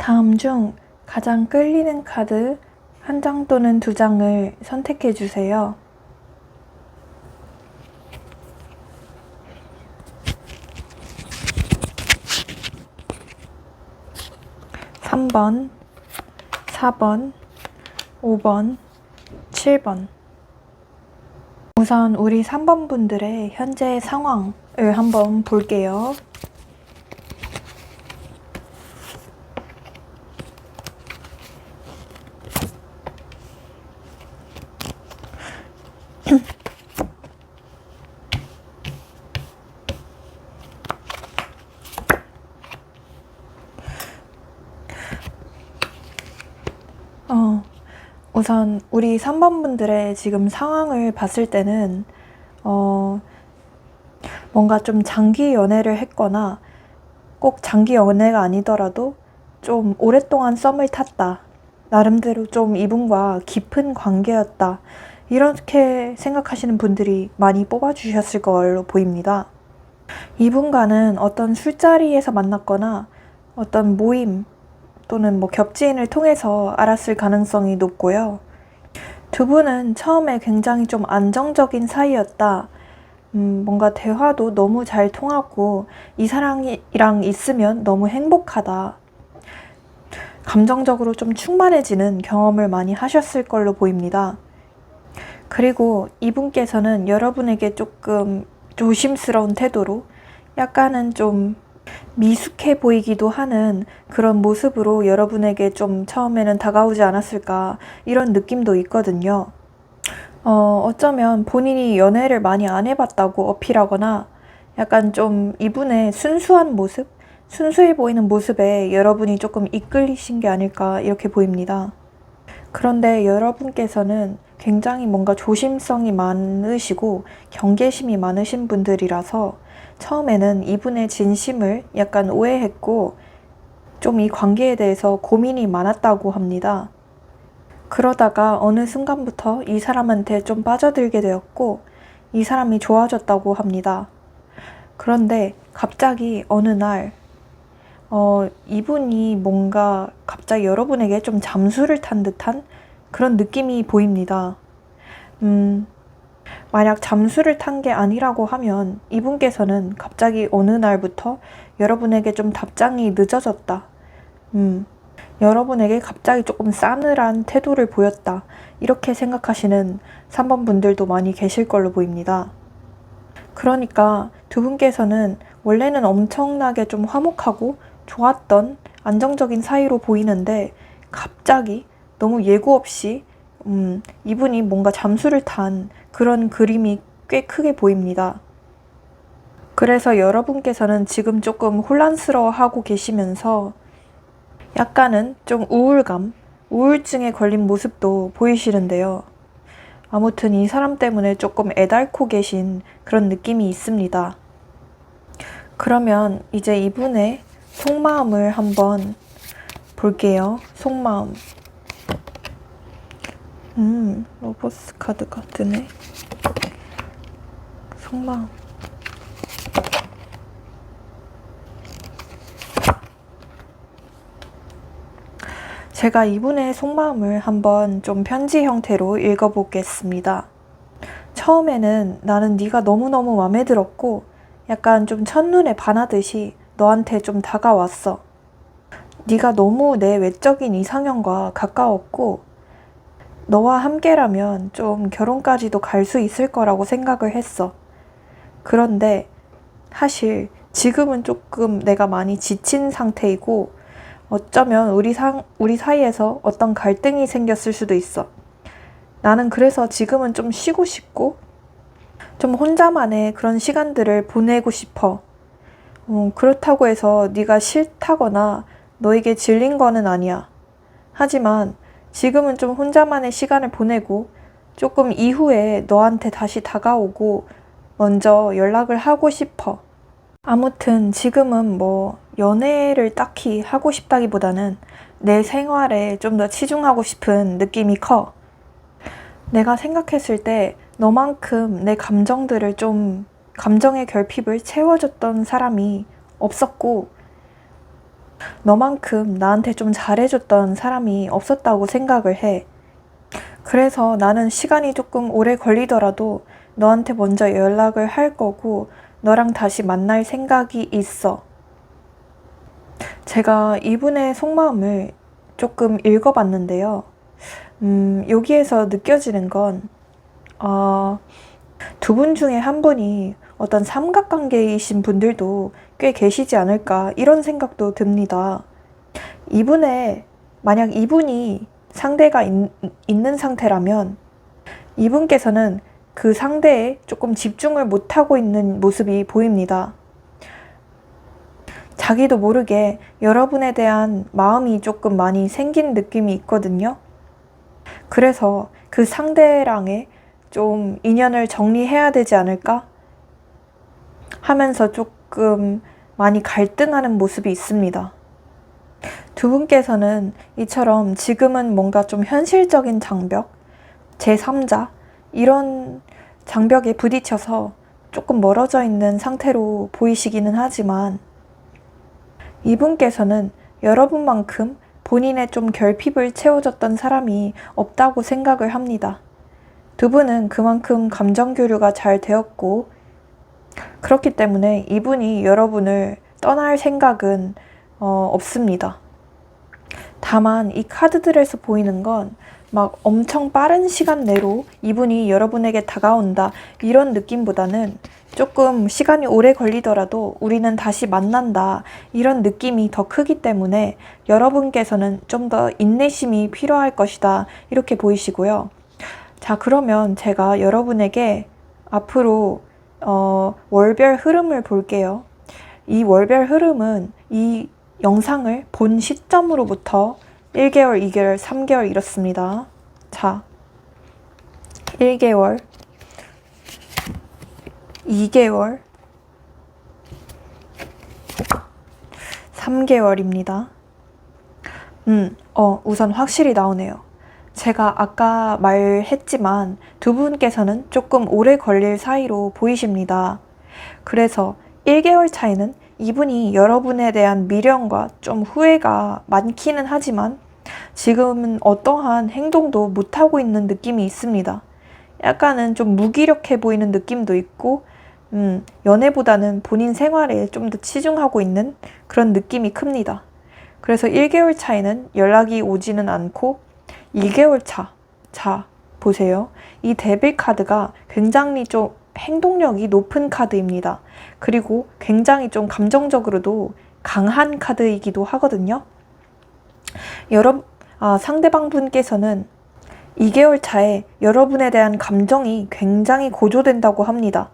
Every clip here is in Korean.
다음 중 가장 끌리는 카드 한 장 또는 두 장을 선택해 주세요. 3번, 4번, 5번, 7번. 우선 우리 3번 분들의 현재 상황을 한번 볼게요. 우선 우리 3번 분들의 지금 상황을 봤을 때는 뭔가 좀 장기 연애를 했거나 꼭 장기 연애가 아니더라도 좀 오랫동안 썸을 탔다. 나름대로 좀 이분과 깊은 관계였다. 이렇게 생각하시는 분들이 많이 뽑아주셨을 걸로 보입니다. 이분과는 어떤 술자리에서 만났거나 어떤 모임 또는 겹지인을 통해서 알았을 가능성이 높고요. 두 분은 처음에 굉장히 좀 안정적인 사이였다. 뭔가 대화도 너무 잘 통하고 이 사람이랑 있으면 너무 행복하다. 감정적으로 좀 충만해지는 경험을 많이 하셨을 걸로 보입니다. 그리고 이분께서는 여러분에게 조금 조심스러운 태도로 약간은 좀 미숙해 보이기도 하는 그런 모습으로 여러분에게 좀 처음에는 다가오지 않았을까 이런 느낌도 있거든요. 어쩌면 본인이 연애를 많이 안 해봤다고 어필하거나 약간 좀 이분의 순수한 모습, 순수해 보이는 모습에 여러분이 조금 이끌리신 게 아닐까 이렇게 보입니다. 그런데 여러분께서는 굉장히 뭔가 조심성이 많으시고 경계심이 많으신 분들이라서 처음에는 이분의 진심을 약간 오해했고 좀 이 관계에 대해서 고민이 많았다고 합니다. 그러다가 어느 순간부터 이 사람한테 좀 빠져들게 되었고 이 사람이 좋아졌다고 합니다. 그런데 갑자기 어느 날 이분이 뭔가 갑자기 여러분에게 좀 잠수를 탄 듯한 그런 느낌이 보입니다. 만약 잠수를 탄 게 아니라고 하면 이분께서는 갑자기 어느 날부터 여러분에게 좀 답장이 늦어졌다. 여러분에게 갑자기 조금 싸늘한 태도를 보였다. 이렇게 생각하시는 3번 분들도 많이 계실 걸로 보입니다. 그러니까 두 분께서는 원래는 엄청나게 좀 화목하고 좋았던 안정적인 사이로 보이는데 갑자기 너무 예고 없이 이분이 뭔가 잠수를 탄 그런 그림이 꽤 크게 보입니다. 그래서 여러분께서는 지금 조금 혼란스러워하고 계시면서 약간은 좀 우울감, 우울증에 걸린 모습도 보이시는데요. 아무튼 이 사람 때문에 조금 애달고 계신 그런 느낌이 있습니다. 그러면 이제 이분의 속마음을 한번 볼게요. 속마음. 로버스 카드가 뜨네. 속마음. 제가 이분의 속마음을 한번 좀 편지 형태로 읽어보겠습니다. 처음에는 나는 네가 너무너무 마음에 들었고 약간 좀 첫눈에 반하듯이 너한테 좀 다가왔어. 네가 너무 내 외적인 이상형과 가까웠고 너와 함께라면 좀 결혼까지도 갈 수 있을 거라고 생각을 했어. 그런데 사실 지금은 조금 내가 많이 지친 상태이고 어쩌면 우리 사이에서 어떤 갈등이 생겼을 수도 있어. 나는 그래서 지금은 좀 쉬고 싶고 좀 혼자만의 그런 시간들을 보내고 싶어. 그렇다고 해서 네가 싫다거나 너에게 질린 거는 아니야. 하지만 지금은 좀 혼자만의 시간을 보내고 조금 이후에 너한테 다시 다가오고 먼저 연락을 하고 싶어. 아무튼 지금은 연애를 딱히 하고 싶다기보다는 내 생활에 좀 더 치중하고 싶은 느낌이 커. 내가 생각했을 때 너만큼 내 감정의 결핍을 채워줬던 사람이 없었고 너만큼 나한테 좀 잘해줬던 사람이 없었다고 생각을 해. 그래서 나는 시간이 조금 오래 걸리더라도 너한테 먼저 연락을 할 거고 너랑 다시 만날 생각이 있어. 제가 이분의 속마음을 조금 읽어봤는데요. 여기에서 느껴지는 건 두 분 중에 한 분이 어떤 삼각관계이신 분들도 꽤 계시지 않을까 이런 생각도 듭니다. 만약 이분이 상대가 있는 상태라면 이분께서는 그 상대에 조금 집중을 못하고 있는 모습이 보입니다. 자기도 모르게 여러분에 대한 마음이 조금 많이 생긴 느낌이 있거든요. 그래서 그 상대랑의 좀 인연을 정리해야 되지 않을까 하면서 조금 많이 갈등하는 모습이 있습니다. 두 분께서는 이처럼 지금은 뭔가 좀 현실적인 장벽, 제3자 이런 장벽에 부딪혀서 조금 멀어져 있는 상태로 보이시기는 하지만 이분께서는 여러분만큼 본인의 좀 결핍을 채워줬던 사람이 없다고 생각을 합니다. 두 분은 그만큼 감정 교류가 잘 되었고 그렇기 때문에 이분이 여러분을 떠날 생각은 없습니다. 다만 이 카드들에서 보이는 건 막 엄청 빠른 시간 내로 이분이 여러분에게 다가온다 이런 느낌보다는 조금 시간이 오래 걸리더라도 우리는 다시 만난다 이런 느낌이 더 크기 때문에 여러분께서는 좀 더 인내심이 필요할 것이다 이렇게 보이시고요. 자, 그러면 제가 여러분에게 앞으로 월별 흐름을 볼게요. 이 월별 흐름은 이 영상을 본 시점으로부터 1개월, 2개월, 3개월 이렇습니다. 자, 1개월, 2개월, 3개월입니다. 우선 확실히 나오네요. 제가 아까 말했지만 두 분께서는 조금 오래 걸릴 사이로 보이십니다. 그래서 1개월 차이는 이분이 여러분에 대한 미련과 좀 후회가 많기는 하지만 지금은 어떠한 행동도 못하고 있는 느낌이 있습니다. 약간은 좀 무기력해 보이는 느낌도 있고 연애보다는 본인 생활에 좀 더 치중하고 있는 그런 느낌이 큽니다. 그래서 1개월 차이는 연락이 오지는 않고 2개월 차. 자, 보세요. 이 데빌 카드가 굉장히 좀 행동력이 높은 카드입니다. 그리고 굉장히 좀 감정적으로도 강한 카드이기도 하거든요. 상대방 분께서는 2개월 차에 여러분에 대한 감정이 굉장히 고조된다고 합니다.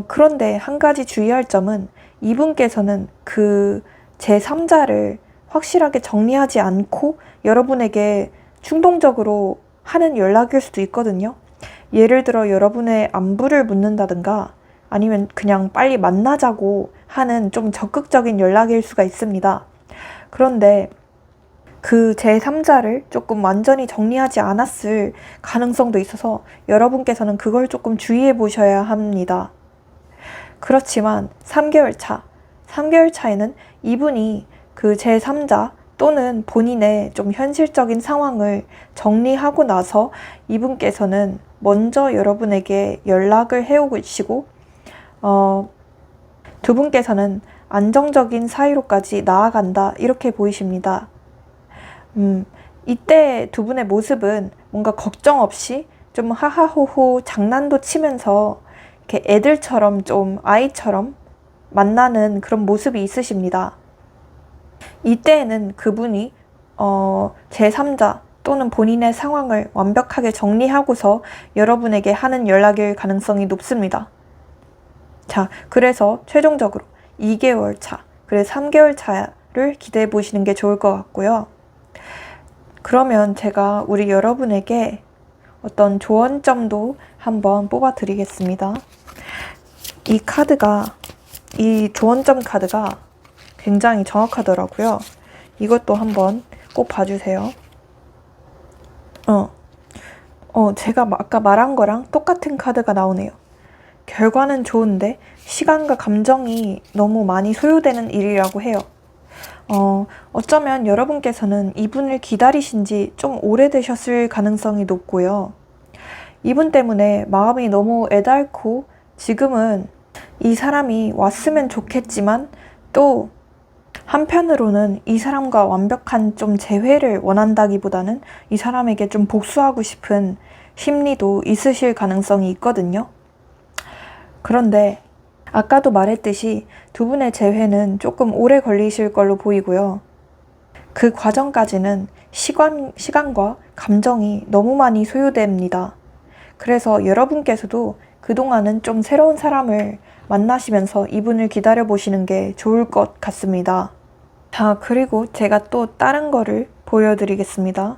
그런데 한 가지 주의할 점은 이분께서는 그 제3자를 확실하게 정리하지 않고 여러분에게 충동적으로 하는 연락일 수도 있거든요. 예를 들어 여러분의 안부를 묻는다든가 아니면 그냥 빨리 만나자고 하는 좀 적극적인 연락일 수가 있습니다. 그런데 그 제3자를 조금 완전히 정리하지 않았을 가능성도 있어서 여러분께서는 그걸 조금 주의해 보셔야 합니다. 그렇지만 3개월 차에는 이분이 그 제3자 또는 본인의 좀 현실적인 상황을 정리하고 나서 이분께서는 먼저 여러분에게 연락을 해오시고 두 분께서는 안정적인 사이로까지 나아간다 이렇게 보이십니다. 이때 두 분의 모습은 뭔가 걱정 없이 좀 하하호호 장난도 치면서 이렇게 애들처럼 좀 아이처럼 만나는 그런 모습이 있으십니다. 이때에는 그분이 제3자 또는 본인의 상황을 완벽하게 정리하고서 여러분에게 하는 연락일 가능성이 높습니다. 자, 그래서 최종적으로 2개월 차, 그래서 3개월 차를 기대해 보시는 게 좋을 것 같고요. 그러면 제가 우리 여러분에게 어떤 조언점도 한번 뽑아 드리겠습니다. 이 조언점 카드가 굉장히 정확하더라고요. 이것도 한번 꼭 봐주세요. 제가 아까 말한 거랑 똑같은 카드가 나오네요. 결과는 좋은데 시간과 감정이 너무 많이 소요되는 일이라고 해요. 어쩌면 여러분께서는 이분을 기다리신 지 좀 오래되셨을 가능성이 높고요. 이분 때문에 마음이 너무 애달고 지금은 이 사람이 왔으면 좋겠지만 또 한편으로는 이 사람과 완벽한 좀 재회를 원한다기보다는 이 사람에게 좀 복수하고 싶은 심리도 있으실 가능성이 있거든요. 그런데 아까도 말했듯이 두 분의 재회는 조금 오래 걸리실 걸로 보이고요. 그 과정까지는 시간과 감정이 너무 많이 소요됩니다. 그래서 여러분께서도 그동안은 좀 새로운 사람을 만나시면서 이분을 기다려보시는 게 좋을 것 같습니다. 자, 그리고 제가 또 다른 거를 보여드리겠습니다.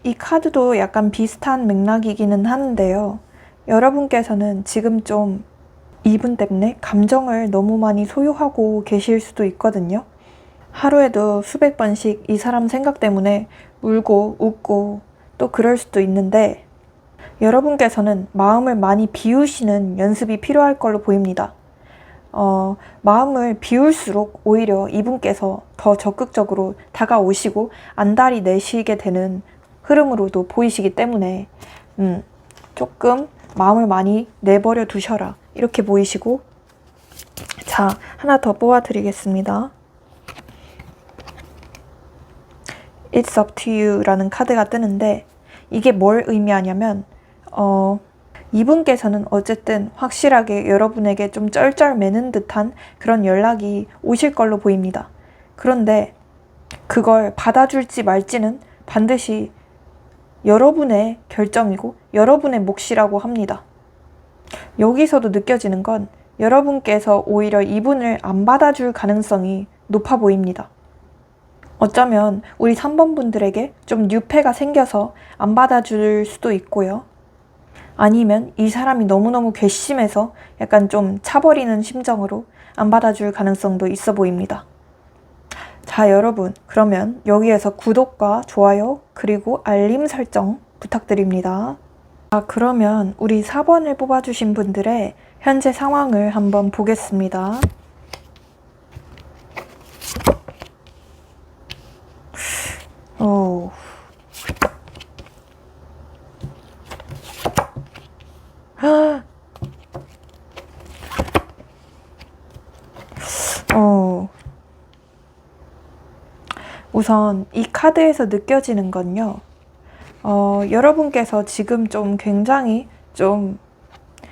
이 카드도 약간 비슷한 맥락이기는 하는데요. 여러분께서는 지금 좀 이분 때문에 감정을 너무 많이 소유하고 계실 수도 있거든요. 하루에도 수백 번씩 이 사람 생각 때문에 울고 웃고 또 그럴 수도 있는데 여러분께서는 마음을 많이 비우시는 연습이 필요할 걸로 보입니다. 마음을 비울수록 오히려 이분께서 더 적극적으로 다가오시고 안달이 내시게 되는 흐름으로도 보이시기 때문에 조금 마음을 많이 내버려 두셔라 이렇게 보이시고, 자, 하나 더 뽑아드리겠습니다. It's up to you 라는 카드가 뜨는데 이게 뭘 의미하냐면 이분께서는 어쨌든 확실하게 여러분에게 좀 쩔쩔매는 듯한 그런 연락이 오실 걸로 보입니다. 그런데 그걸 받아줄지 말지는 반드시 여러분의 결정이고 여러분의 몫이라고 합니다. 여기서도 느껴지는 건 여러분께서 오히려 이분을 안 받아줄 가능성이 높아 보입니다. 어쩌면 우리 3번 분들에게 좀 뉴페가 생겨서 안 받아줄 수도 있고요. 아니면 이 사람이 너무너무 괘씸해서 약간 좀 차버리는 심정으로 안 받아줄 가능성도 있어 보입니다. 자, 여러분, 그러면 여기에서 구독과 좋아요 그리고 알림 설정 부탁드립니다. 자, 그러면 우리 4번을 뽑아주신 분들의 현재 상황을 한번 보겠습니다. 우선 이 카드에서 느껴지는 건요. 여러분께서 지금 좀 굉장히 좀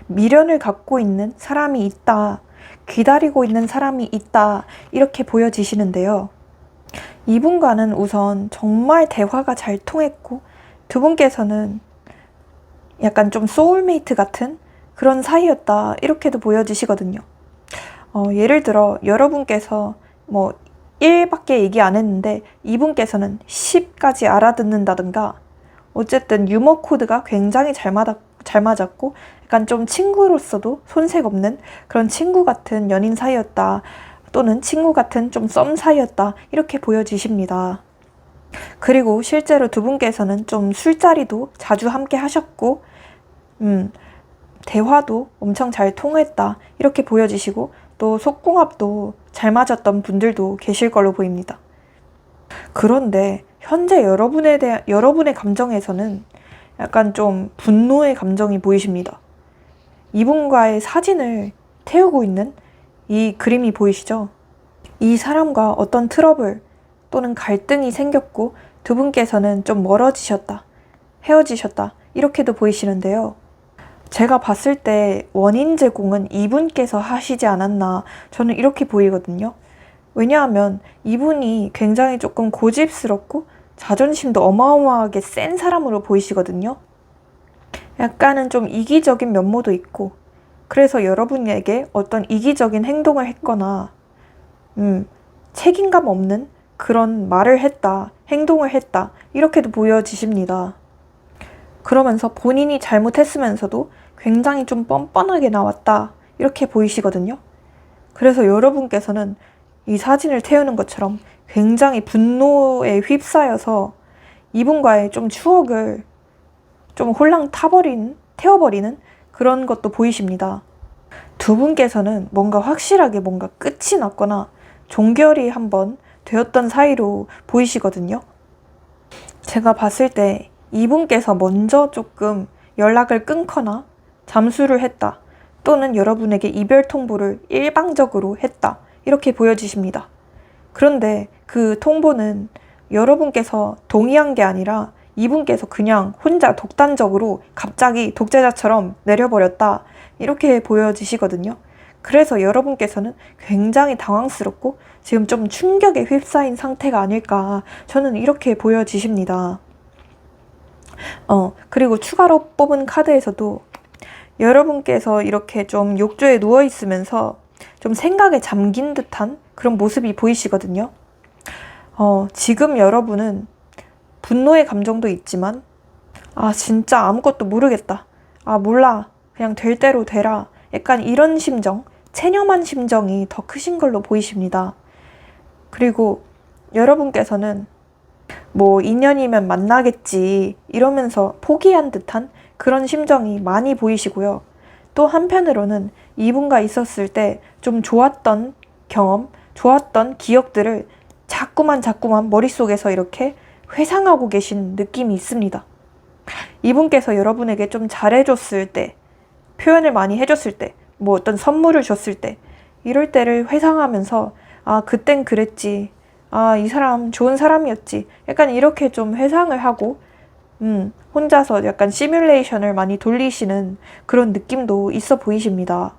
미련을 갖고 있는 사람이 있다, 기다리고 있는 사람이 있다, 이렇게 보여지시는데요. 이분과는 우선 정말 대화가 잘 통했고 두 분께서는 약간 좀 소울메이트 같은 그런 사이였다, 이렇게도 보여지시거든요. 예를 들어 여러분께서 뭐 1밖에 얘기 안 했는데 이분께서는 10까지 알아듣는다든가, 어쨌든 유머 코드가 굉장히 잘 맞았고 약간 좀 친구로서도 손색 없는 그런 친구 같은 연인 사이였다, 또는 친구 같은 좀 썸 사이였다, 이렇게 보여지십니다. 그리고 실제로 두 분께서는 좀 술자리도 자주 함께 하셨고 대화도 엄청 잘 통했다, 이렇게 보여지시고 또 속궁합도 잘 맞았던 분들도 계실 걸로 보입니다. 그런데 현재 여러분의 감정에서는 약간 좀 분노의 감정이 보이십니다. 이분과의 사진을 태우고 있는 이 그림이 보이시죠? 이 사람과 어떤 트러블 또는 갈등이 생겼고 두 분께서는 좀 멀어지셨다, 헤어지셨다, 이렇게도 보이시는데요. 제가 봤을 때 원인 제공은 이분께서 하시지 않았나, 저는 이렇게 보이거든요. 왜냐하면 이분이 굉장히 조금 고집스럽고 자존심도 어마어마하게 센 사람으로 보이시거든요. 약간은 좀 이기적인 면모도 있고, 그래서 여러분에게 어떤 이기적인 행동을 했거나 책임감 없는 그런 말을 했다, 행동을 했다, 이렇게도 보여지십니다. 그러면서 본인이 잘못했으면서도 굉장히 좀 뻔뻔하게 나왔다, 이렇게 보이시거든요. 그래서 여러분께서는 이 사진을 태우는 것처럼 굉장히 분노에 휩싸여서 이분과의 좀 추억을 좀 홀랑 태워버리는 그런 것도 보이십니다. 두 분께서는 뭔가 확실하게 뭔가 끝이 났거나 종결이 한번 되었던 사이로 보이시거든요. 제가 봤을 때 이분께서 먼저 조금 연락을 끊거나 잠수를 했다, 또는 여러분에게 이별 통보를 일방적으로 했다, 이렇게 보여지십니다. 그런데 그 통보는 여러분께서 동의한 게 아니라 이분께서 그냥 혼자 독단적으로 갑자기 독재자처럼 내려버렸다, 이렇게 보여지시거든요. 그래서 여러분께서는 굉장히 당황스럽고 지금 좀 충격에 휩싸인 상태가 아닐까, 저는 이렇게 보여지십니다. 그리고 추가로 뽑은 카드에서도 여러분께서 이렇게 좀 욕조에 누워 있으면서 좀 생각에 잠긴 듯한 그런 모습이 보이시거든요. 지금 여러분은 분노의 감정도 있지만, 진짜 아무것도 모르겠다, 몰라, 그냥 될 대로 되라, 약간 이런 심정, 체념한 심정이 더 크신 걸로 보이십니다. 그리고 여러분께서는 뭐 인연이면 만나겠지 이러면서 포기한 듯한 그런 심정이 많이 보이시고요. 또 한편으로는 이분과 있었을 때 좀 좋았던 경험, 좋았던 기억들을 자꾸만 머릿속에서 이렇게 회상하고 계신 느낌이 있습니다. 이분께서 여러분에게 좀 잘해줬을 때, 표현을 많이 해줬을 때, 뭐 어떤 선물을 줬을 때, 이럴 때를 회상하면서 그땐 그랬지, 이 사람 좋은 사람이었지, 약간 이렇게 좀 회상을 하고 혼자서 약간 시뮬레이션을 많이 돌리시는 그런 느낌도 있어 보이십니다.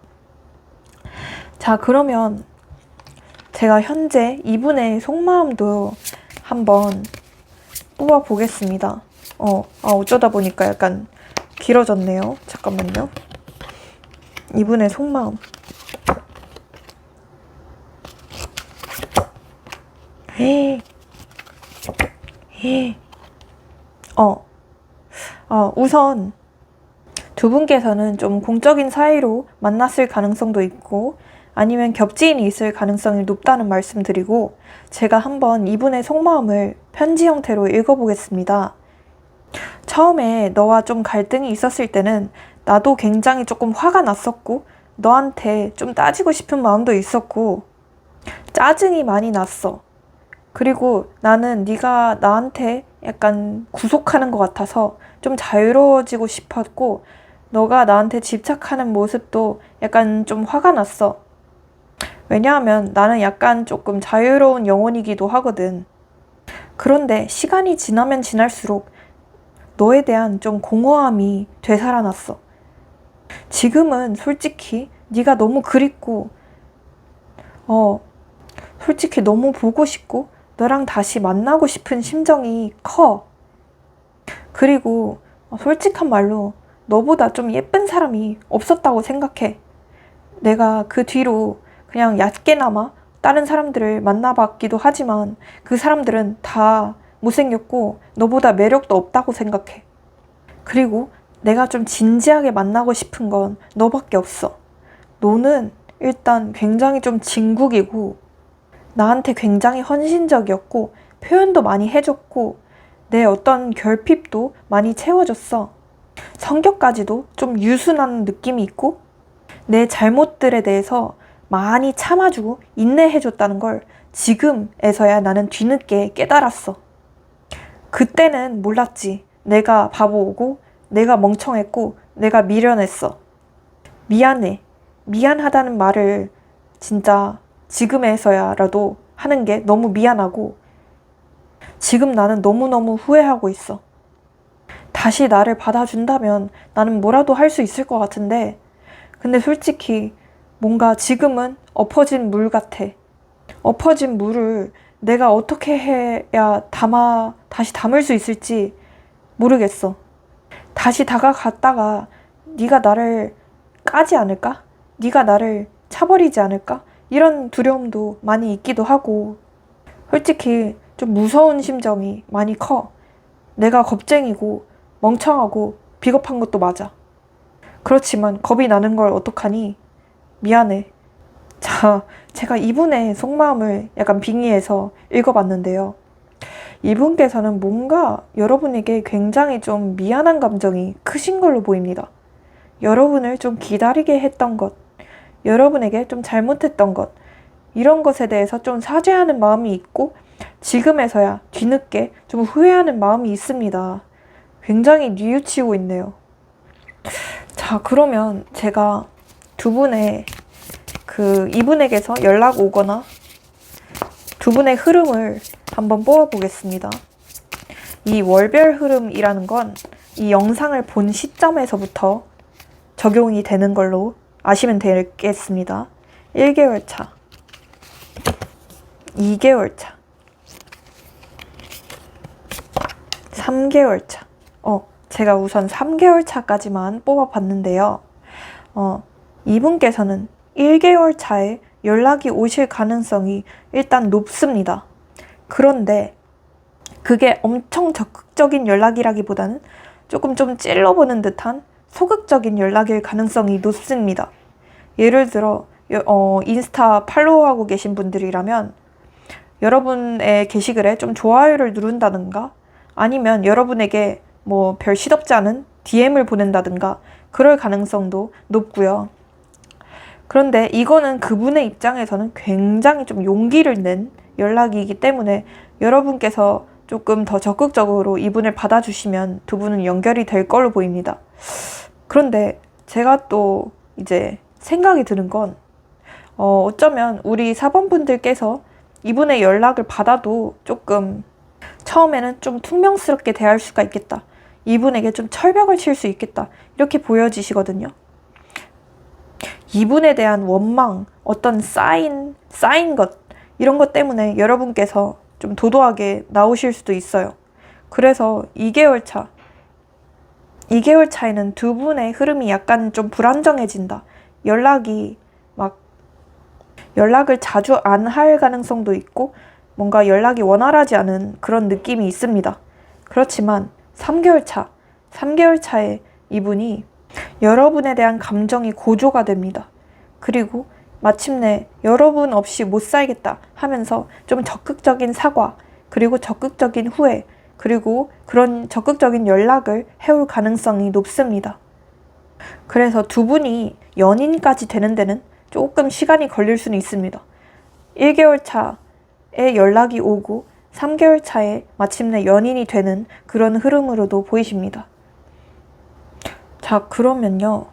자, 그러면 제가 현재 이분의 속마음도 한번 뽑아 보겠습니다. 어쩌다 보니까 약간 길어졌네요. 잠깐만요. 이분의 속마음. 우선 두 분께서는 좀 공적인 사이로 만났을 가능성도 있고 아니면 겹지인이 있을 가능성이 높다는 말씀드리고, 제가 한번 이분의 속마음을 편지 형태로 읽어보겠습니다. 처음에 너와 좀 갈등이 있었을 때는 나도 굉장히 조금 화가 났었고 너한테 좀 따지고 싶은 마음도 있었고 짜증이 많이 났어. 그리고 나는 네가 나한테 약간 구속하는 것 같아서 좀 자유로워지고 싶었고, 너가 나한테 집착하는 모습도 약간 좀 화가 났어. 왜냐하면 나는 약간 조금 자유로운 영혼이기도 하거든. 그런데 시간이 지나면 지날수록 너에 대한 좀 공허함이 되살아났어. 지금은 솔직히 네가 너무 그립고 솔직히 너무 보고 싶고 너랑 다시 만나고 싶은 심정이 커. 그리고 솔직한 말로 너보다 좀 예쁜 사람이 없었다고 생각해. 내가 그 뒤로 그냥 얕게나마 다른 사람들을 만나봤기도 하지만 그 사람들은 다 못생겼고 너보다 매력도 없다고 생각해. 그리고 내가 좀 진지하게 만나고 싶은 건 너밖에 없어. 너는 일단 굉장히 좀 진국이고 나한테 굉장히 헌신적이었고 표현도 많이 해줬고 내 어떤 결핍도 많이 채워줬어. 성격까지도 좀 유순한 느낌이 있고 내 잘못들에 대해서 많이 참아주고 인내해줬다는 걸 지금에서야 나는 뒤늦게 깨달았어. 그때는 몰랐지. 내가 바보고 내가 멍청했고 내가 미련했어. 미안해. 미안하다는 말을 진짜 지금에서야라도 하는 게 너무 미안하고 지금 나는 너무너무 후회하고 있어. 다시 나를 받아준다면 나는 뭐라도 할 수 있을 것 같은데, 근데 솔직히 뭔가 지금은 엎어진 물 같아. 엎어진 물을 내가 어떻게 해야 다시 담을 수 있을지 모르겠어. 다시 다가갔다가 네가 나를 까지 않을까? 네가 나를 차버리지 않을까? 이런 두려움도 많이 있기도 하고, 솔직히 좀 무서운 심정이 많이 커. 내가 겁쟁이고 멍청하고 비겁한 것도 맞아. 그렇지만 겁이 나는 걸 어떡하니? 미안해. 자, 제가 이분의 속마음을 약간 빙의해서 읽어봤는데요. 이분께서는 뭔가 여러분에게 굉장히 좀 미안한 감정이 크신 걸로 보입니다. 여러분을 좀 기다리게 했던 것, 여러분에게 좀 잘못했던 것, 이런 것에 대해서 좀 사죄하는 마음이 있고 지금에서야 뒤늦게 좀 후회하는 마음이 있습니다. 굉장히 뉘우치고 있네요. 자, 그러면 제가 두 분의 이분에게서 연락 오거나 두 분의 흐름을 한번 뽑아보겠습니다. 이 월별 흐름이라는 건 이 영상을 본 시점에서부터 적용이 되는 걸로 아시면 되겠습니다. 1개월 차, 2개월 차, 3개월 차. 제가 우선 3개월 차까지만 뽑아봤는데요. 이분께서는 1개월 차에 연락이 오실 가능성이 일단 높습니다. 그런데 그게 엄청 적극적인 연락이라기보다는 조금 좀 찔러보는 듯한 소극적인 연락일 가능성이 높습니다. 예를 들어 인스타 팔로우하고 계신 분들이라면 여러분의 게시글에 좀 좋아요를 누른다든가 아니면 여러분에게 뭐 별 시덥지 않은 DM을 보낸다든가 그럴 가능성도 높고요. 그런데 이거는 그분의 입장에서는 굉장히 좀 용기를 낸 연락이기 때문에 여러분께서 조금 더 적극적으로 이분을 받아주시면 두 분은 연결이 될 걸로 보입니다. 그런데 제가 또 이제 생각이 드는 건 어쩌면 우리 사번분들께서 이분의 연락을 받아도 조금 처음에는 좀 퉁명스럽게 대할 수가 있겠다. 이분에게 좀 철벽을 칠 수 있겠다. 이렇게 보여지시거든요. 이분에 대한 원망, 어떤 쌓인 것, 이런 것 때문에 여러분께서 좀 도도하게 나오실 수도 있어요. 그래서 2개월 차에는 두 분의 흐름이 약간 좀 불안정해진다. 연락을 자주 안 할 가능성도 있고 뭔가 연락이 원활하지 않은 그런 느낌이 있습니다. 그렇지만 3개월 차에 이분이 여러분에 대한 감정이 고조가 됩니다. 그리고 마침내 여러분 없이 못 살겠다 하면서 좀 적극적인 사과, 그리고 적극적인 후회, 그리고 그런 적극적인 연락을 해올 가능성이 높습니다. 그래서 두 분이 연인까지 되는 데는 조금 시간이 걸릴 수는 있습니다. 1개월 차에 연락이 오고 3개월 차에 마침내 연인이 되는 그런 흐름으로도 보이십니다. 자, 그러면요.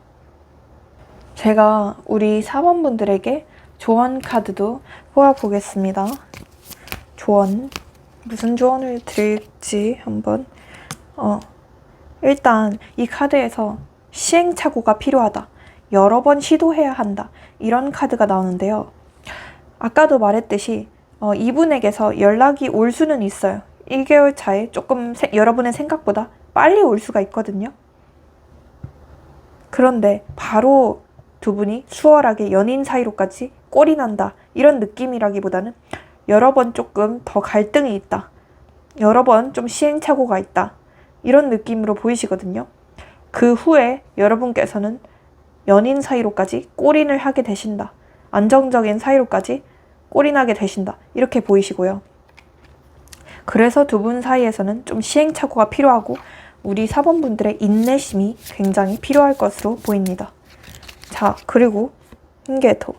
제가 우리 사번분들에게 조언 카드도 뽑아보겠습니다. 조언. 무슨 조언을 드릴지 한번. 일단 이 카드에서 시행착오가 필요하다. 여러 번 시도해야 한다. 이런 카드가 나오는데요. 아까도 말했듯이 이분에게서 연락이 올 수는 있어요. 1개월 차에 조금 여러분의 생각보다 빨리 올 수가 있거든요. 그런데 바로 두 분이 수월하게 연인 사이로까지 꼴이 난다. 이런 느낌이라기보다는 여러 번 조금 더 갈등이 있다. 여러 번 좀 시행착오가 있다. 이런 느낌으로 보이시거든요. 그 후에 여러분께서는 연인 사이로까지 꼴인을 하게 되신다. 안정적인 사이로까지 꼴인하게 되신다. 이렇게 보이시고요. 그래서 두 분 사이에서는 좀 시행착오가 필요하고 우리 사번분들의 인내심이 굉장히 필요할 것으로 보입니다. 자, 그리고 흰개토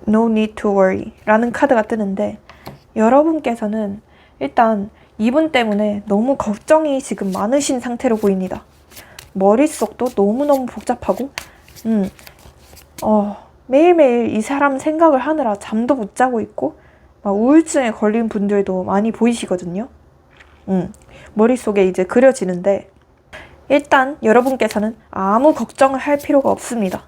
No need to worry 라는 카드가 뜨는데 여러분께서는 일단 이분 때문에 너무 걱정이 지금 많으신 상태로 보입니다. 머릿속도 너무너무 복잡하고 매일매일 이 사람 생각을 하느라 잠도 못 자고 있고 막 우울증에 걸린 분들도 많이 보이시거든요. 머릿속에 이제 그려지는데 일단 여러분께서는 아무 걱정을 할 필요가 없습니다.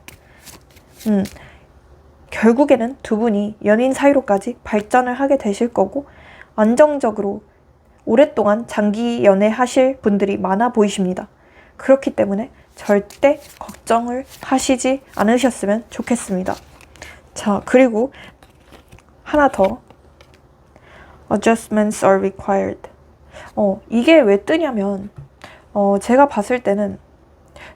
결국에는 두 분이 연인 사이로까지 발전을 하게 되실 거고 안정적으로 오랫동안 장기 연애하실 분들이 많아 보이십니다. 그렇기 때문에 절대 걱정을 하시지 않으셨으면 좋겠습니다. 자, 그리고 하나 더. Adjustments are required. 이게 왜 뜨냐면 제가 봤을 때는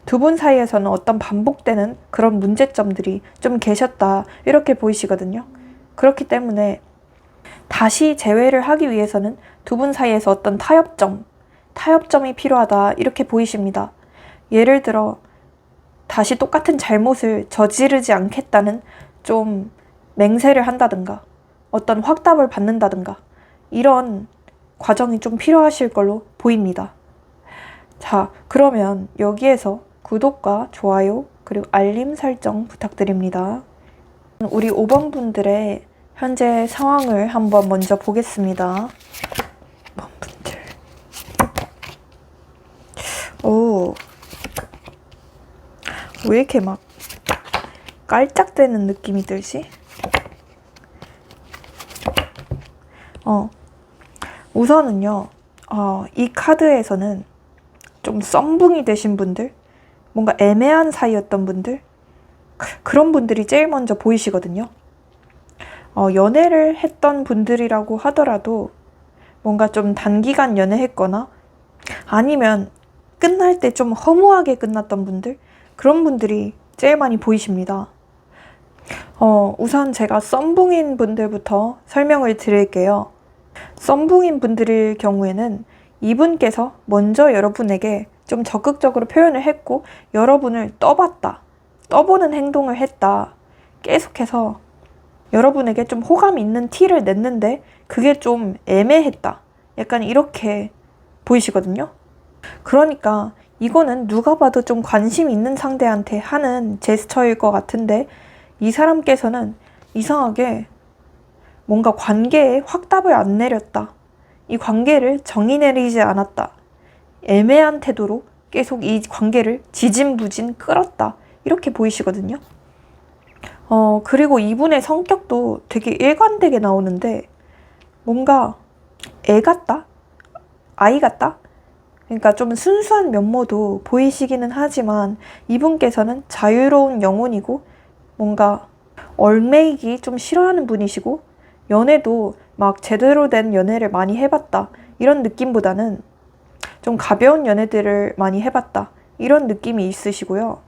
두 분 사이에서는 어떤 반복되는 그런 문제점들이 좀 계셨다 이렇게 보이시거든요. 그렇기 때문에 다시 재회를 하기 위해서는 두 분 사이에서 어떤 타협점이 필요하다 이렇게 보이십니다. 예를 들어 다시 똑같은 잘못을 저지르지 않겠다는 좀 맹세를 한다든가 어떤 확답을 받는다든가 이런 과정이 좀 필요하실 걸로 보입니다. 자, 그러면 여기에서 구독과 좋아요 그리고 알림 설정 부탁드립니다. 우리 5번 분들의 현재 상황을 한번 먼저 보겠습니다. 5번 분들. 오, 왜 이렇게 막 깔짝대는 느낌이 들지? 우선은요, 이 카드에서는 좀 썸붕이 되신 분들, 뭔가 애매한 사이였던 분들, 그런 분들이 제일 먼저 보이시거든요. 연애를 했던 분들이라고 하더라도 뭔가 좀 단기간 연애했거나 아니면 끝날 때 좀 허무하게 끝났던 분들, 그런 분들이 제일 많이 보이십니다. 우선 제가 썸붕인 분들부터 설명을 드릴게요. 썸붕인 분들일 경우에는 이분께서 먼저 여러분에게 좀 적극적으로 표현을 했고 여러분을 떠보는 행동을 했다. 계속해서 여러분에게 좀 호감 있는 티를 냈는데 그게 좀 애매했다. 약간 이렇게 보이시거든요. 그러니까 이거는 누가 봐도 좀 관심 있는 상대한테 하는 제스처일 것 같은데 이 사람께서는 이상하게 뭔가 관계에 확답을 안 내렸다. 이 관계를 정의 내리지 않았다. 애매한 태도로 계속 이 관계를 지진부진 끌었다. 이렇게 보이시거든요. 그리고 이분의 성격도 되게 일관되게 나오는데 뭔가 애 같다? 아이 같다? 그러니까 좀 순수한 면모도 보이시기는 하지만 이분께서는 자유로운 영혼이고 뭔가 얽매이기 좀 싫어하는 분이시고 연애도 막 제대로 된 연애를 많이 해봤다 이런 느낌보다는 좀 가벼운 연애들을 많이 해봤다 이런 느낌이 있으시고요.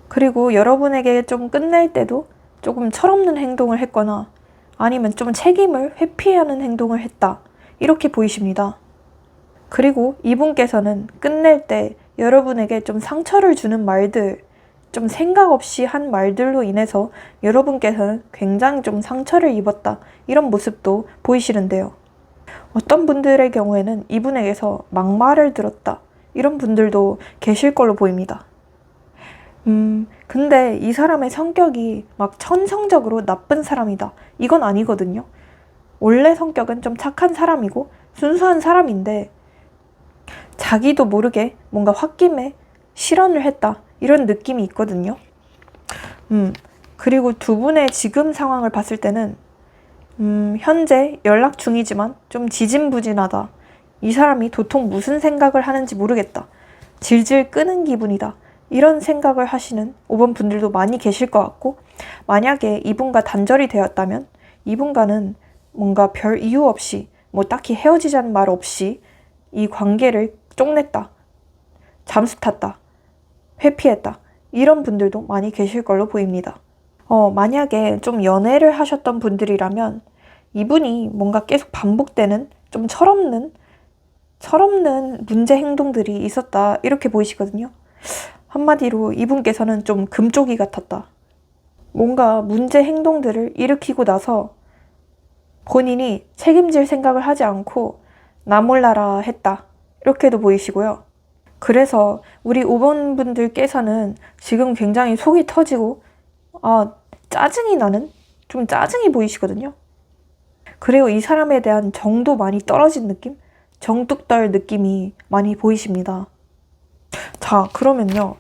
그리고 여러분에게 좀 끝낼 때도 조금 철없는 행동을 했거나 아니면 좀 책임을 회피하는 행동을 했다 이렇게 보이십니다. 그리고 이분께서는 끝낼 때 여러분에게 좀 상처를 주는 말들, 좀 생각 없이 한 말들로 인해서 여러분께서는 굉장히 좀 상처를 입었다 이런 모습도 보이시는데요. 어떤 분들의 경우에는 이분에게서 막말을 들었다 이런 분들도 계실 걸로 보입니다. 근데 이 사람의 성격이 막 천성적으로 나쁜 사람이다 이건 아니거든요. 원래 성격은 좀 착한 사람이고 순수한 사람인데 자기도 모르게 뭔가 홧김에 실언을 했다 이런 느낌이 있거든요. 그리고 두 분의 지금 상황을 봤을 때는 현재 연락 중이지만 좀 지진부진하다. 이 사람이 도통 무슨 생각을 하는지 모르겠다. 질질 끄는 기분이다. 이런 생각을 하시는 5번 분들도 많이 계실 것 같고 만약에 이분과 단절이 되었다면 이분과는 뭔가 별 이유 없이 뭐 딱히 헤어지자는 말 없이 이 관계를 쪽냈다. 잠수 탔다. 회피했다. 이런 분들도 많이 계실 걸로 보입니다. 만약에 좀 연애를 하셨던 분들이라면 이분이 뭔가 계속 반복되는 좀 철없는 문제 행동들이 있었다. 이렇게 보이시거든요. 한마디로 이분께서는 좀 금쪽이 같았다. 뭔가 문제 행동들을 일으키고 나서 본인이 책임질 생각을 하지 않고 나 몰라라 했다. 이렇게도 보이시고요. 그래서 우리 5번 분들께서는 지금 굉장히 속이 터지고 짜증이 나는 좀 짜증이 보이시거든요. 그리고 이 사람에 대한 정도 많이 떨어진 느낌? 정뚝떨 느낌이 많이 보이십니다. 자, 그러면요.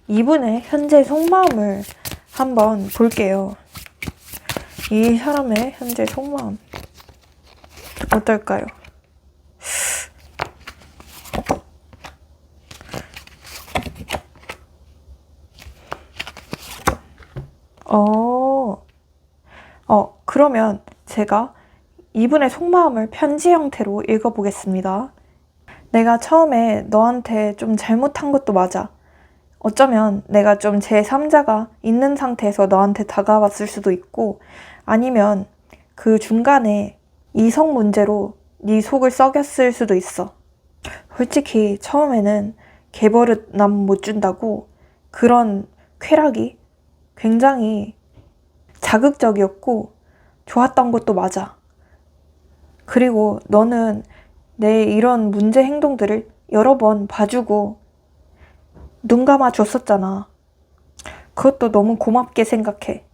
이분의 현재 속마음을 한번 볼게요. 이 사람의 현재 속마음 어떨까요? 그러면 제가 이분의 속마음을 편지 형태로 읽어보겠습니다. 내가 처음에 너한테 좀 잘못한 것도 맞아. 어쩌면 내가 좀 제3자가 있는 상태에서 너한테 다가왔을 수도 있고 아니면 그 중간에 이성 문제로 네 속을 썩였을 수도 있어. 솔직히 처음에는 개버릇 남 못 준다고 그런 쾌락이 굉장히 자극적이었고 좋았던 것도 맞아. 그리고 너는 내 이런 문제 행동들을 여러 번 봐주고 눈 감아 줬었잖아. 그것도 너무 고맙게 생각해.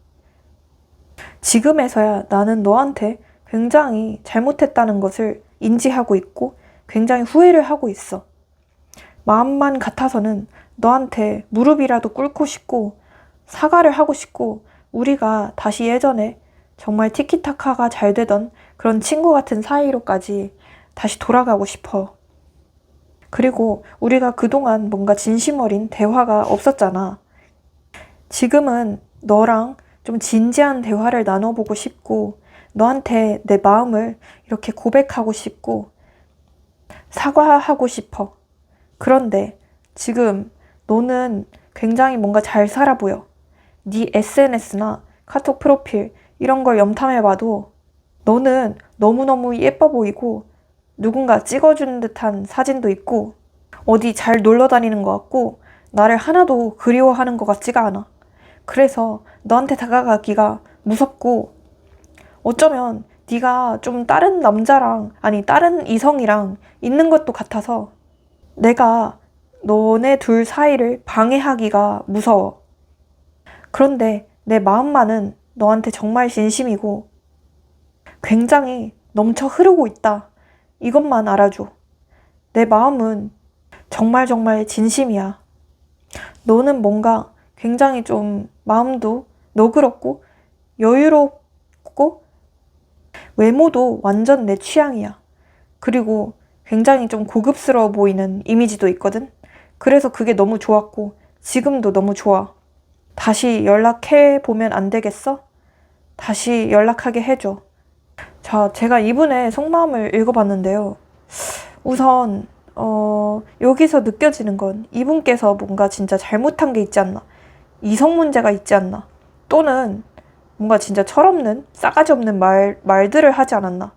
지금에서야 나는 너한테 굉장히 잘못했다는 것을 인지하고 있고 굉장히 후회를 하고 있어. 마음만 같아서는 너한테 무릎이라도 꿇고 싶고 사과를 하고 싶고 우리가 다시 예전에 정말 티키타카가 잘 되던 그런 친구 같은 사이로까지 다시 돌아가고 싶어. 그리고 우리가 그동안 뭔가 진심 어린 대화가 없었잖아. 지금은 너랑 좀 진지한 대화를 나눠보고 싶고 너한테 내 마음을 이렇게 고백하고 싶고 사과하고 싶어. 그런데 지금 너는 굉장히 뭔가 잘 살아 보여. 네 SNS나 카톡 프로필 이런 걸 염탐해봐도 너는 너무너무 예뻐 보이고 누군가 찍어주는 듯한 사진도 있고 어디 잘 놀러 다니는 것 같고 나를 하나도 그리워하는 것 같지가 않아. 그래서 너한테 다가가기가 무섭고 어쩌면 네가 좀 다른 남자랑 아니 다른 이성이랑 있는 것도 같아서 내가 너네 둘 사이를 방해하기가 무서워. 그런데 내 마음만은 너한테 정말 진심이고 굉장히 넘쳐 흐르고 있다. 이것만 알아줘. 내 마음은 정말 정말 진심이야. 너는 뭔가 굉장히 좀 마음도 너그럽고 여유롭고 외모도 완전 내 취향이야. 그리고 굉장히 좀 고급스러워 보이는 이미지도 있거든. 그래서 그게 너무 좋았고 지금도 너무 좋아. 다시 연락해 보면 안 되겠어? 다시 연락하게 해줘. 자, 제가 이분의 속마음을 읽어봤는데요. 우선 여기서 느껴지는 건 이분께서 뭔가 진짜 잘못한 게 있지 않나. 이성 문제가 있지 않나. 또는 뭔가 진짜 철없는 싸가지 없는 말들을 하지 않았나.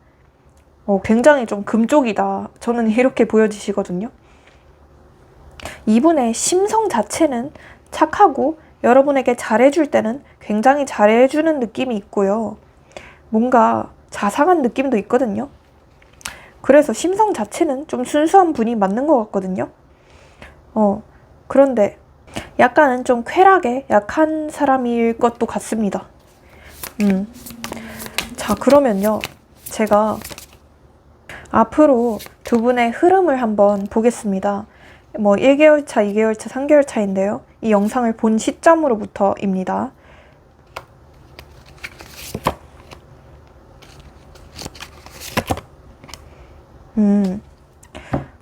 굉장히 좀 금쪽이다. 저는 이렇게 보여지시거든요. 이분의 심성 자체는 착하고 여러분에게 잘해줄 때는 굉장히 잘해주는 느낌이 있고요. 뭔가 자상한 느낌도 있거든요. 그래서 심성 자체는 좀 순수한 분이 맞는 것 같거든요. 그런데 약간은 좀 쾌락에 약한 사람일 것도 같습니다. 자, 그러면요. 제가 앞으로 두 분의 흐름을 한번 보겠습니다. 1개월 차, 2개월 차, 3개월 차인데요. 이 영상을 본 시점으로부터입니다.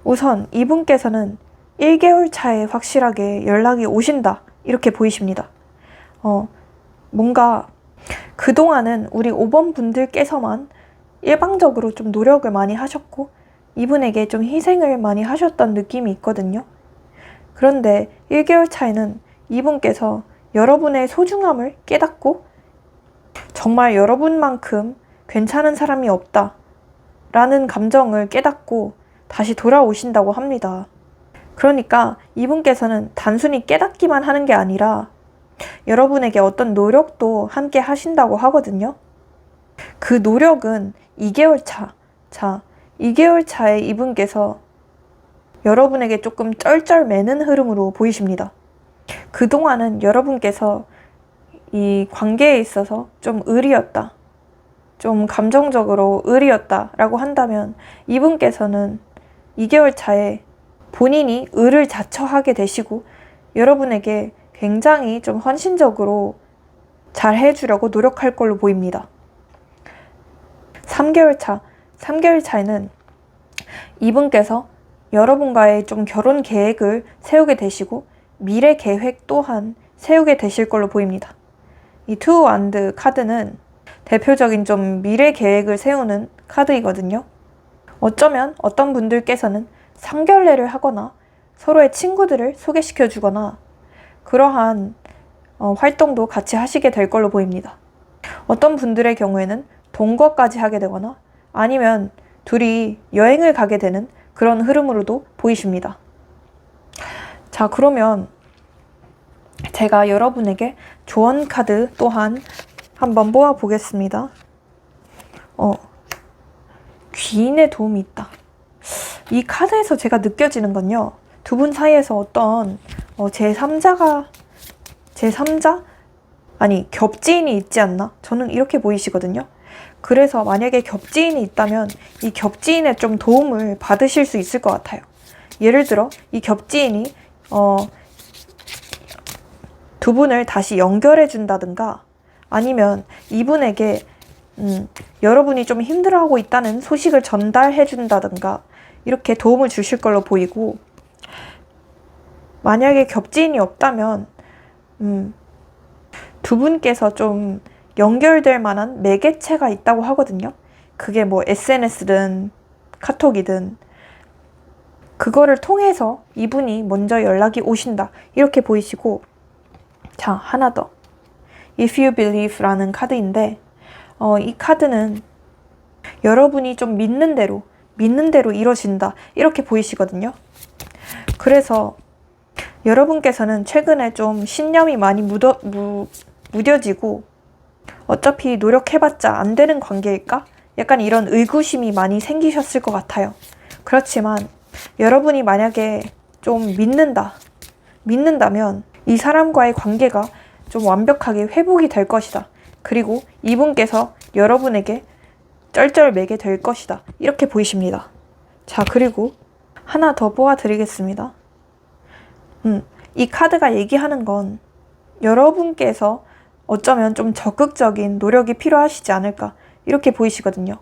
우선 이분께서는 1개월 차에 확실하게 연락이 오신다. 이렇게 보이십니다. 뭔가 그동안은 우리 5번 분들께서만 일방적으로 좀 노력을 많이 하셨고 이분에게 좀 희생을 많이 하셨던 느낌이 있거든요. 그런데 1개월 차에는 이분께서 여러분의 소중함을 깨닫고 정말 여러분만큼 괜찮은 사람이 없다 라는 감정을 깨닫고 다시 돌아오신다고 합니다. 그러니까 이분께서는 단순히 깨닫기만 하는 게 아니라 여러분에게 어떤 노력도 함께 하신다고 하거든요. 그 노력은 2개월 차. 자, 2개월 차에 이분께서 여러분에게 조금 쩔쩔매는 흐름으로 보이십니다. 그동안은 여러분께서 이 관계에 있어서 좀 의리였다. 좀 감정적으로 의리였다 라고 한다면 이분께서는 2개월 차에 본인이 의를 자처하게 되시고 여러분에게 굉장히 좀 헌신적으로 잘 해주려고 노력할 걸로 보입니다. 3개월 차에는 이분께서 여러분과의 좀 결혼 계획을 세우게 되시고 미래 계획 또한 세우게 되실 걸로 보입니다. 이 투 완드 카드는 대표적인 좀 미래 계획을 세우는 카드이거든요. 어쩌면 어떤 분들께서는 상견례를 하거나 서로의 친구들을 소개시켜 주거나 그러한 활동도 같이 하시게 될 걸로 보입니다. 어떤 분들의 경우에는 동거까지 하게 되거나 아니면 둘이 여행을 가게 되는 그런 흐름으로도 보이십니다. 자, 그러면 제가 여러분에게 조언 카드 또한 한번 모아 보겠습니다. 귀인의 도움이 있다. 이 카드에서 제가 느껴지는 건요, 두 분 사이에서 어떤 제3자? 아니, 겹지인이 있지 않나? 저는 이렇게 보이시거든요. 그래서 만약에 겹지인이 있다면 이 겹지인의 좀 도움을 받으실 수 있을 것 같아요. 예를 들어 이 겹지인이 두 분을 다시 연결해 준다든가, 아니면 이분에게 여러분이 좀 힘들어하고 있다는 소식을 전달해 준다든가, 이렇게 도움을 주실 걸로 보이고, 만약에 겹지인이 없다면 두 분께서 좀 연결될 만한 매개체가 있다고 하거든요. 그게 뭐 SNS든 카톡이든 그거를 통해서 이분이 먼저 연락이 오신다, 이렇게 보이시고, 자, 하나 더. If you believe 라는 카드인데, 이 카드는 여러분이 좀 믿는 대로 이루어진다, 이렇게 보이시거든요. 그래서 여러분께서는 최근에 좀 신념이 많이 무뎌지고, 어차피 노력해봤자 안 되는 관계일까? 약간 이런 의구심이 많이 생기셨을 것 같아요. 그렇지만 여러분이 만약에 좀 믿는다면 이 사람과의 관계가 좀 완벽하게 회복이 될 것이다. 그리고 이분께서 여러분에게 쩔쩔매게 될 것이다, 이렇게 보이십니다. 자, 그리고 하나 더 보아드리겠습니다. 이 카드가 얘기하는 건 여러분께서 어쩌면 좀 적극적인 노력이 필요하시지 않을까, 이렇게 보이시거든요.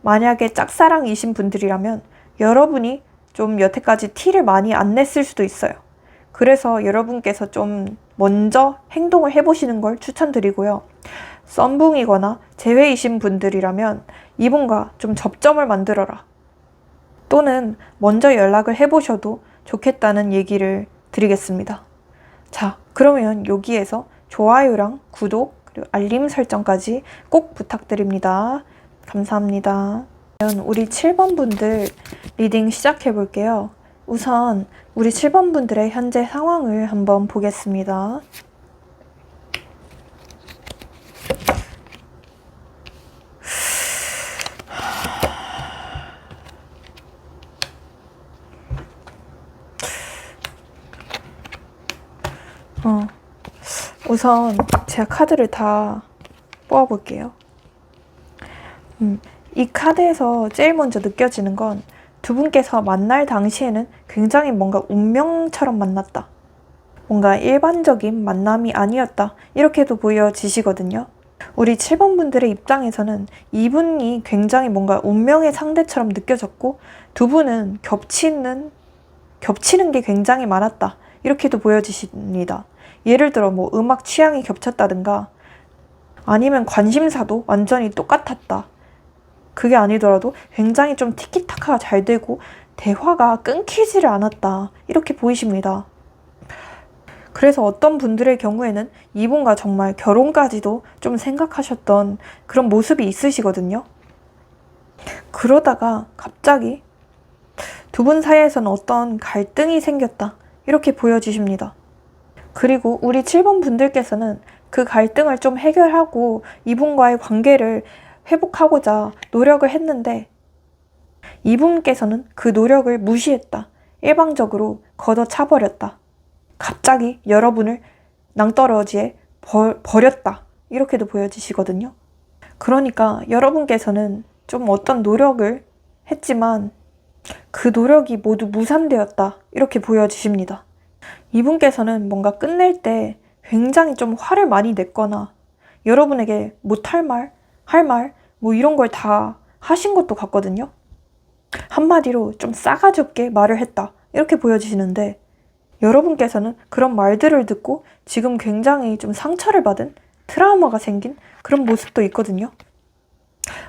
만약에 짝사랑이신 분들이라면 여러분이 좀 여태까지 티를 많이 안 냈을 수도 있어요. 그래서 여러분께서 좀 먼저 행동을 해보시는 걸 추천드리고요. 썸붕이거나 재회이신 분들이라면 이분과 좀 접점을 만들어라, 또는 먼저 연락을 해보셔도 좋겠다는 얘기를 드리겠습니다. 자, 그러면 여기에서 좋아요랑 구독, 그리고 알림 설정까지 꼭 부탁드립니다. 감사합니다. 우리 7번 분들 리딩 시작해 볼게요. 우선 우리 7번 분들의 현재 상황을 한번 보겠습니다. 우선 제가 카드를 다 뽑아볼게요. 이 카드에서 제일 먼저 느껴지는 건 두 분께서 만날 당시에는 굉장히 뭔가 운명처럼 만났다, 뭔가 일반적인 만남이 아니었다, 이렇게도 보여지시거든요. 우리 7번 분들의 입장에서는 이분이 굉장히 뭔가 운명의 상대처럼 느껴졌고, 두 분은 겹치는 게 굉장히 많았다, 이렇게도 보여지십니다. 예를 들어 뭐 음악 취향이 겹쳤다든가, 아니면 관심사도 완전히 똑같았다. 그게 아니더라도 굉장히 좀 티키타카가 잘 되고 대화가 끊기지를 않았다, 이렇게 보이십니다. 그래서 어떤 분들의 경우에는 이분과 정말 결혼까지도 좀 생각하셨던 그런 모습이 있으시거든요. 그러다가 갑자기 두 분 사이에서는 어떤 갈등이 생겼다, 이렇게 보여지십니다. 그리고 우리 7번 분들께서는 그 갈등을 좀 해결하고 이분과의 관계를 회복하고자 노력을 했는데, 이분께서는 그 노력을 무시했다, 일방적으로 걷어차버렸다, 갑자기 여러분을 낭떠러지에 버렸다, 이렇게도 보여지시거든요. 그러니까 여러분께서는 좀 어떤 노력을 했지만 그 노력이 모두 무산되었다, 이렇게 보여지십니다. 이분께서는 뭔가 끝낼 때 굉장히 좀 화를 많이 냈거나 여러분에게 못할 말, 할 말, 뭐 이런 걸 다 하신 것도 같거든요. 한마디로 좀 싸가지 없게 말을 했다, 이렇게 보여지시는데, 여러분께서는 그런 말들을 듣고 지금 굉장히 좀 상처를 받은, 트라우마가 생긴 그런 모습도 있거든요.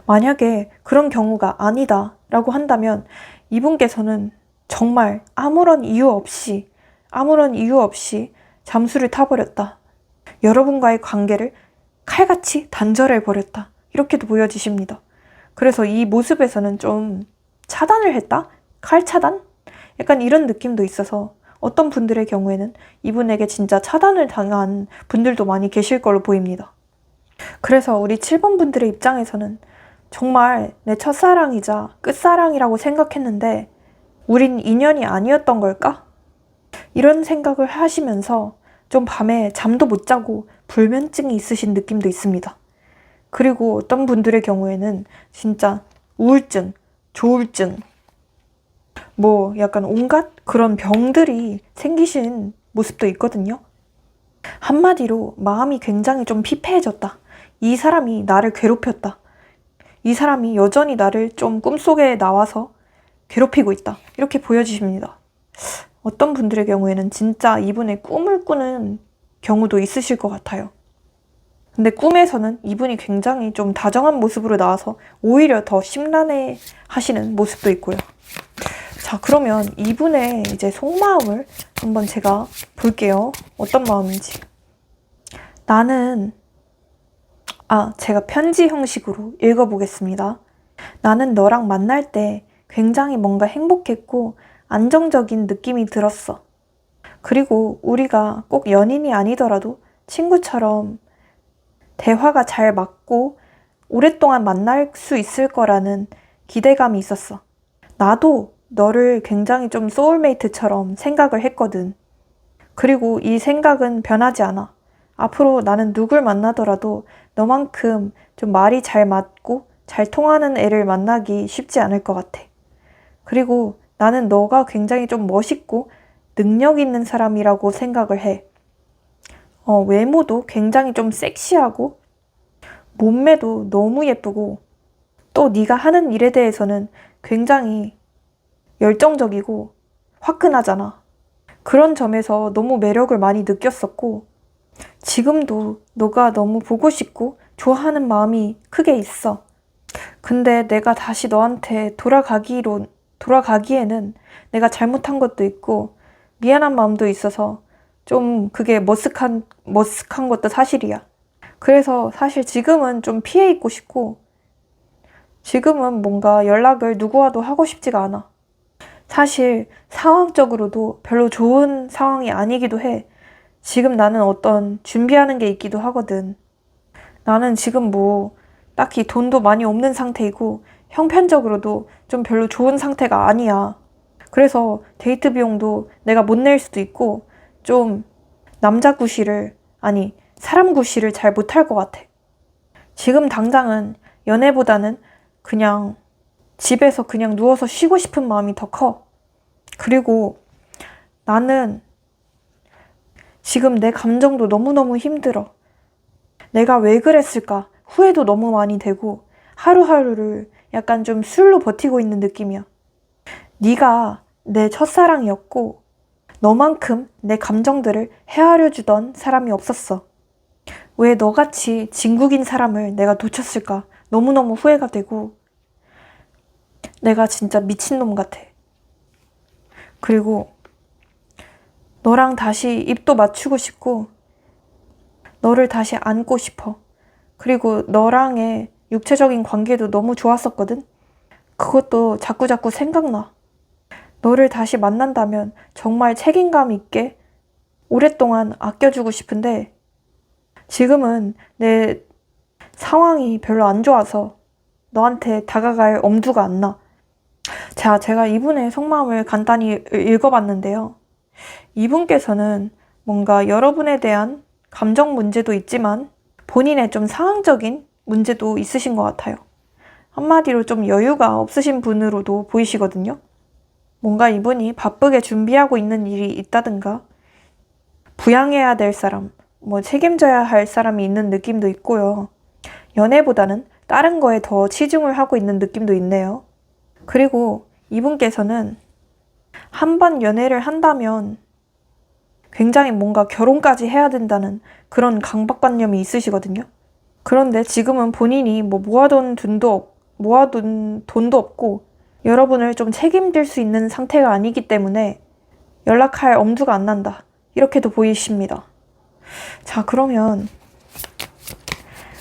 만약에 그런 경우가 아니다 라고 한다면 이분께서는 정말 아무런 이유 없이 잠수를 타버렸다, 여러분과의 관계를 칼같이 단절해버렸다, 이렇게도 보여지십니다. 그래서 이 모습에서는 좀 차단을 했다? 칼차단? 약간 이런 느낌도 있어서 어떤 분들의 경우에는 이분에게 진짜 차단을 당한 분들도 많이 계실 걸로 보입니다. 그래서 우리 7번 분들의 입장에서는 정말 내 첫사랑이자 끝사랑이라고 생각했는데 우린 인연이 아니었던 걸까? 이런 생각을 하시면서 좀 밤에 잠도 못 자고 불면증이 있으신 느낌도 있습니다. 그리고 어떤 분들의 경우에는 진짜 우울증, 조울증, 뭐 약간 온갖 그런 병들이 생기신 모습도 있거든요. 한마디로 마음이 굉장히 좀 피폐해졌다. 이 사람이 나를 괴롭혔다. 이 사람이 여전히 나를 좀 꿈속에 나와서 괴롭히고 있다. 이렇게 보여지십니다. 어떤 분들의 경우에는 진짜 이분의 꿈을 꾸는 경우도 있으실 것 같아요. 근데 꿈에서는 이분이 굉장히 좀 다정한 모습으로 나와서 오히려 더 심란해 하시는 모습도 있고요. 자, 그러면 이분의 이제 속마음을 한번 제가 볼게요. 어떤 마음인지. 제가 편지 형식으로 읽어보겠습니다. 나는 너랑 만날 때 굉장히 뭔가 행복했고 안정적인 느낌이 들었어. 그리고 우리가 꼭 연인이 아니더라도 친구처럼 대화가 잘 맞고 오랫동안 만날 수 있을 거라는 기대감이 있었어. 나도 너를 굉장히 좀 소울메이트처럼 생각을 했거든. 그리고 이 생각은 변하지 않아. 앞으로 나는 누굴 만나더라도 너만큼 좀 말이 잘 맞고 잘 통하는 애를 만나기 쉽지 않을 것 같아. 그리고 나는 너가 굉장히 좀 멋있고 능력 있는 사람이라고 생각을 해. 외모도 굉장히 좀 섹시하고 몸매도 너무 예쁘고 또 네가 하는 일에 대해서는 굉장히 열정적이고 화끈하잖아. 그런 점에서 너무 매력을 많이 느꼈었고 지금도 너가 너무 보고 싶고 좋아하는 마음이 크게 있어. 근데 내가 다시 너한테 돌아가기에는 내가 잘못한 것도 있고 미안한 마음도 있어서 좀 그게 머쓱한 것도 사실이야. 그래서 사실 지금은 좀 피해 있고 싶고 지금은 뭔가 연락을 누구와도 하고 싶지가 않아. 사실 상황적으로도 별로 좋은 상황이 아니기도 해. 지금 나는 어떤 준비하는 게 있기도 하거든. 나는 지금 뭐 딱히 돈도 많이 없는 상태이고 형편적으로도 좀 별로 좋은 상태가 아니야. 그래서 데이트 비용도 내가 못 낼 수도 있고 좀 사람 구실을 잘 못할 것 같아. 지금 당장은 연애보다는 그냥 집에서 그냥 누워서 쉬고 싶은 마음이 더 커. 그리고 나는 지금 내 감정도 너무너무 힘들어. 내가 왜 그랬을까? 후회도 너무 많이 되고 하루하루를 약간 좀 술로 버티고 있는 느낌이야. 네가 내 첫사랑이었고 너만큼 내 감정들을 헤아려 주던 사람이 없었어. 왜 너같이 진국인 사람을 내가 놓쳤을까? 너무너무 후회가 되고 내가 진짜 미친놈 같아. 그리고 너랑 다시 입도 맞추고 싶고 너를 다시 안고 싶어. 그리고 너랑의 육체적인 관계도 너무 좋았었거든. 그것도 자꾸자꾸 생각나. 너를 다시 만난다면 정말 책임감 있게 오랫동안 아껴주고 싶은데 지금은 내 상황이 별로 안 좋아서 너한테 다가갈 엄두가 안 나. 자, 제가 이분의 속마음을 간단히 읽어봤는데요. 이분께서는 뭔가 여러분에 대한 감정 문제도 있지만 본인의 좀 상황적인 문제도 있으신 것 같아요. 한마디로 좀 여유가 없으신 분으로도 보이시거든요. 뭔가 이분이 바쁘게 준비하고 있는 일이 있다든가 부양해야 될 사람, 책임져야 할 사람이 있는 느낌도 있고요. 연애보다는 다른 거에 더 치중을 하고 있는 느낌도 있네요. 그리고 이분께서는 한 번 연애를 한다면 굉장히 뭔가 결혼까지 해야 된다는 그런 강박관념이 있으시거든요. 그런데 지금은 본인이 모아둔 돈도 없고 여러분을 좀 책임질 수 있는 상태가 아니기 때문에 연락할 엄두가 안 난다. 이렇게도 보이십니다. 자, 그러면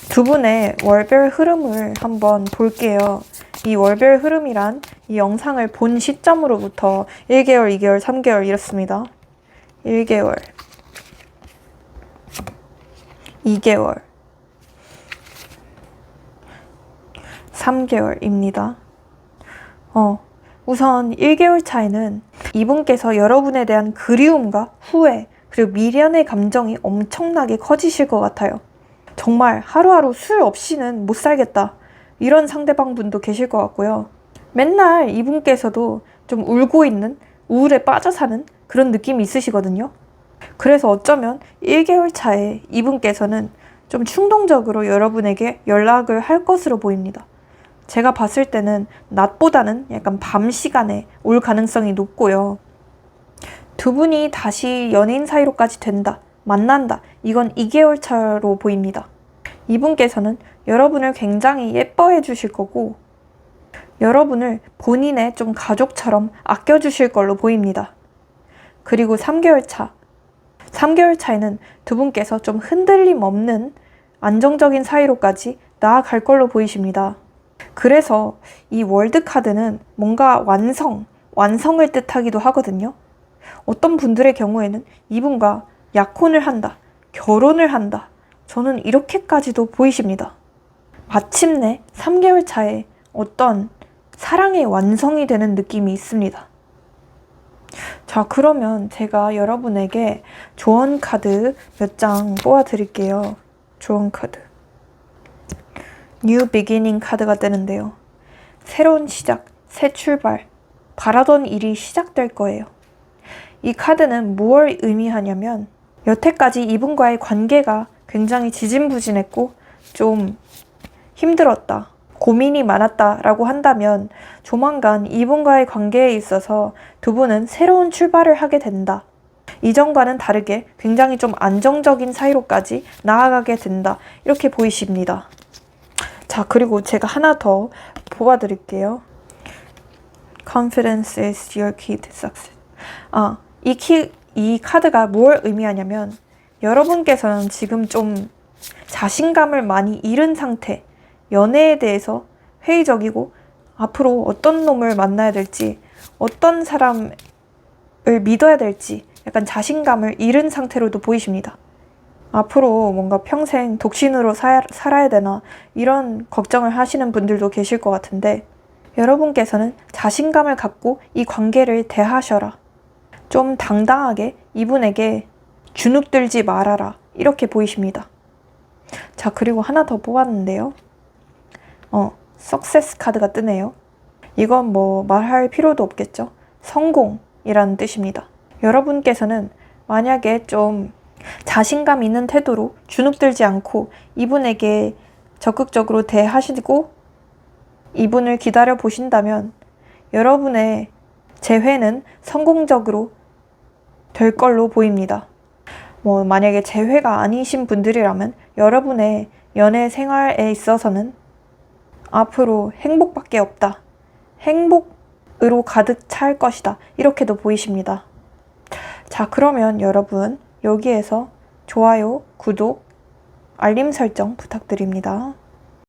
두 분의 월별 흐름을 한번 볼게요. 이 월별 흐름이란 이 영상을 본 시점으로부터 1개월, 2개월, 3개월 이렇습니다. 1개월, 2개월, 3개월입니다. 우선 1개월 차에는 이분께서 여러분에 대한 그리움과 후회, 그리고 미련의 감정이 엄청나게 커지실 것 같아요. 정말 하루하루 술 없이는 못 살겠다. 이런 상대방분도 계실 것 같고요. 맨날 이분께서도 좀 울고 있는, 우울에 빠져 사는 그런 느낌이 있으시거든요. 그래서 어쩌면 1개월 차에 이분께서는 좀 충동적으로 여러분에게 연락을 할 것으로 보입니다. 제가 봤을 때는 낮보다는 약간 밤 시간에 올 가능성이 높고요. 두 분이 다시 연예인 사이로까지 된다, 만난다, 이건 2개월 차로 보입니다. 이분께서는 여러분을 굉장히 예뻐해 주실 거고 여러분을 본인의 좀 가족처럼 아껴주실 걸로 보입니다. 그리고 3개월 차. 3개월 차에는 두 분께서 좀 흔들림 없는 안정적인 사이로까지 나아갈 걸로 보이십니다. 그래서 이 월드카드는 뭔가 완성을 뜻하기도 하거든요. 어떤 분들의 경우에는 이분과 약혼을 한다, 결혼을 한다. 저는 이렇게까지도 보이십니다. 마침내 3개월 차에 어떤 사랑의 완성이 되는 느낌이 있습니다. 자, 그러면 제가 여러분에게 조언 카드 몇 장 뽑아드릴게요. 조언 카드. New Beginning 카드가 뜨는데요. 새로운 시작, 새 출발, 바라던 일이 시작될 거예요. 이 카드는 무엇을 의미하냐면 여태까지 이분과의 관계가 굉장히 지진부진했고 좀 힘들었다, 고민이 많았다라고 한다면 조만간 이분과의 관계에 있어서 두 분은 새로운 출발을 하게 된다. 이전과는 다르게 굉장히 좀 안정적인 사이로까지 나아가게 된다. 이렇게 보이십니다. 자, 그리고 제가 하나 더 뽑아드릴게요. Confidence is your key to success. 이 카드가 뭘 의미하냐면 여러분께서는 지금 좀 자신감을 많이 잃은 상태, 연애에 대해서 회의적이고 앞으로 어떤 놈을 만나야 될지, 어떤 사람을 믿어야 될지 약간 자신감을 잃은 상태로도 보이십니다. 앞으로 뭔가 평생 독신으로 살아야 되나 이런 걱정을 하시는 분들도 계실 것 같은데 여러분께서는 자신감을 갖고 이 관계를 대하셔라. 좀 당당하게 이분에게 주눅들지 말아라. 이렇게 보이십니다. 자, 그리고 하나 더 뽑았는데요. 석세스 카드가 뜨네요. 이건 뭐 말할 필요도 없겠죠. 성공이라는 뜻입니다. 여러분께서는 만약에 좀 자신감 있는 태도로 주눅들지 않고 이분에게 적극적으로 대하시고 이분을 기다려 보신다면 여러분의 재회는 성공적으로 될 걸로 보입니다. 만약에 재회가 아니신 분들이라면 여러분의 연애 생활에 있어서는 앞으로 행복밖에 없다. 행복으로 가득 찰 것이다. 이렇게도 보이십니다. 자, 그러면 여러분 여기에서 좋아요, 구독, 알림 설정 부탁드립니다.